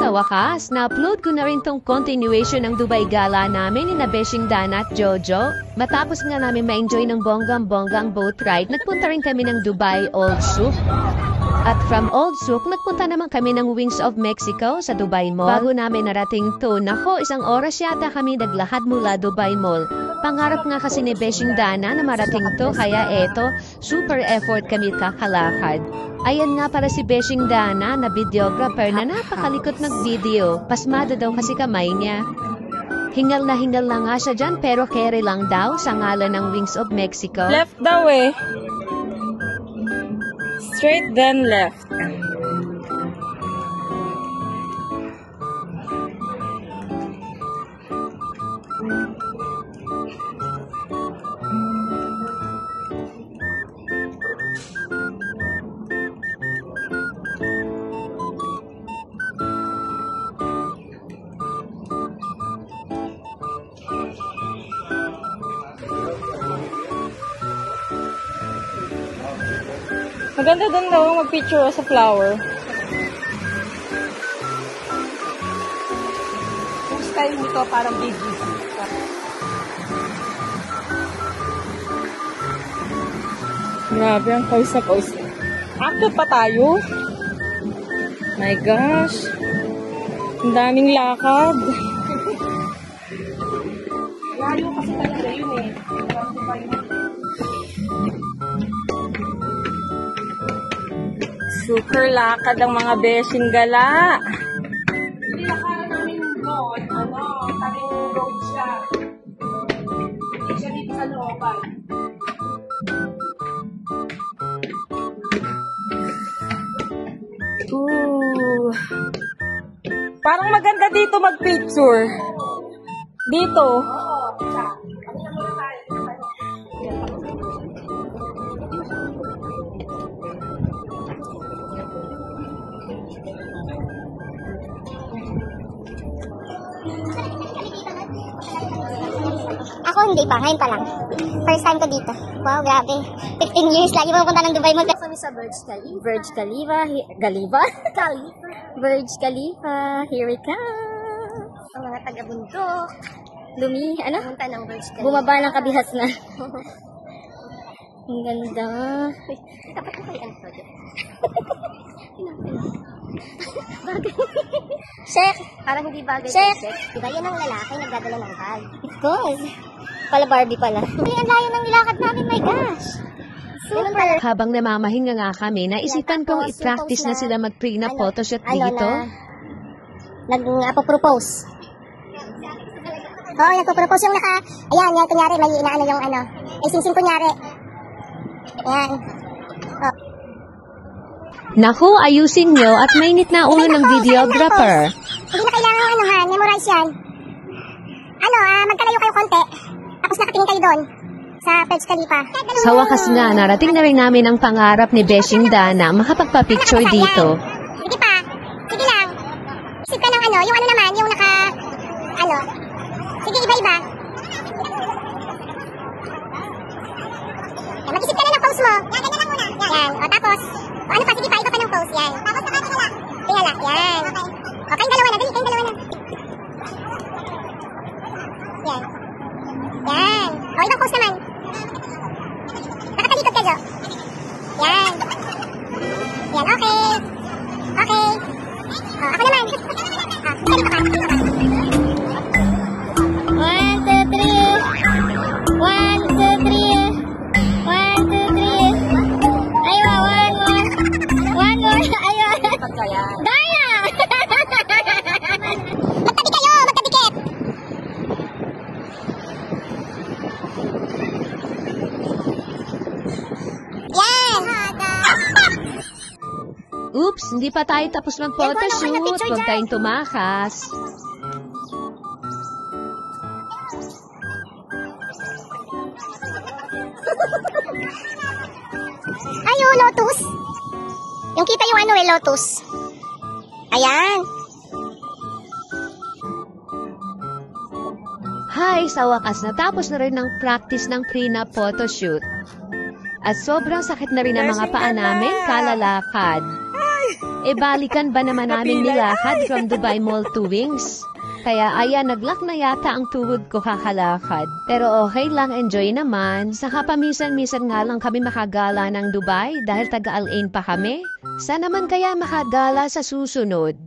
sa wakas, na-upload ko na rin tong continuation ng Dubai Gala namin ni Beshing Dana at Jojo. Matapos nga namin ma-enjoy ng bonggang-bonggang boat ride, nagpunta rin kami ng Dubai Old Souk. At from Old Souk, nagpunta naman kami ng Wings of Mexico sa Dubai Mall. Bago namin narating to, nako, 1 oras yata kami naglakad mula Dubai Mall. Pangarap nga kasi ni Beshing Dana na marating to, kaya eto, super effort kami kakalakad. Ayan nga para si Beshing Dana na videographer na napakalikot ng video. Pasmado daw kasi kamay niya. Hingal na nga siya dyan pero kere lang daw sa ngalan ng Wings of Mexico. Left daw eh. Straight then left. Maganda doon daw mag-picture sa flower. Yung style nito parang BGC. Grabe, ang pawis na pawis. Akit pa tayo? My gosh. Ang daming lakad. Layo kasi talaga yun eh. Super lakad ang mga Beshing Gala. Hindi nakala namin doon, tabing road siya. Hindi siya dito sa looban. Ooh. Parang maganda dito mag-picture. Dito. Oo, siya. Kami na muna tayo. Ako hindi pa, ngayon pa lang. First time ko dito. Wow, grabe. 15 years lagi pupunta ng Dubai Mall. Kami sa Burj Khalifa. Burj Khalifa. Khalifa? Burj Khalifa. Here we come. Ang mga taga-bundok. Pumunta ng Burj Khalifa. Bumaba ng kabihas na. Ang ganda. Dapat ko kayo ang project. Bagay. Sheikh! Parang hindi bagay. Sheikh! Diba yan ang lalaki nagdadala ng bag? Of course. Pala Barbie pala. Ay, ang layo ng nilakad namin, my gosh. Super. Habang namamahinga nga kami, naisipan kong i-practice na sila mag-prenup photoshoot dito. Nag-propose. Oo, nagpo-propose yung ayan, yan, kunyari, may inaano yung ay sing-sing kunyari. Ayan. Oh. Naku, ayusin nyo at mainit na ulo ng videographer. Hindi na kailangan memorize yan. Magkalayo kayo konti. Tapos nakatingin kayo doon sa Burj Khalifa. Sa wakas nga, narating na rin namin ang pangarap ni Beshing Dana makapagpa-picture dito. Sige pa. Sige lang. Isip ka ng yung naman, yung sige, iba-iba. Mag-isip ka na ng pose mo. Yan, ganyan lang muna. Yan. O, tapos, ano pa, sige pa, iba pa ng pose. Yan. Tapos, tingala. Tingala, yan. O, kayong dalawa na, dali, kayong dalawa na. Yan. Yan. O, ibang pose naman. Nakatalikod ka, Jo. Yan. Yan, okay. Okay. O, ako naman. O, dali pa pa. 1, 2, 3. 1, 2, 3. 1, 2, 3. 1, 2, 3. Ayaw, one more. Ayaw. Daya! Magtabi kayo, magtabikit. Yan. Oops, hindi pa tayo tapos mag-photoshoot. Huwag tayong tumakas. Lotus. Yung kita yung lotus. Ayan. Hi, sa wakas natapos na rin ng practice ng prenup photoshoot. At sobrang sakit na rin ang mga paa namin kalalakad. E balikan ba naman namin nilakad from Dubai Mall to Wings? Kaya ayan, naglak na yata ang tuhod ko kakalakad. Pero okay lang, enjoy naman. Saka paminsan-minsan nga lang kami makagala ng Dubai dahil taga-Al Ain pa kami. Sana man kaya makagala sa susunod.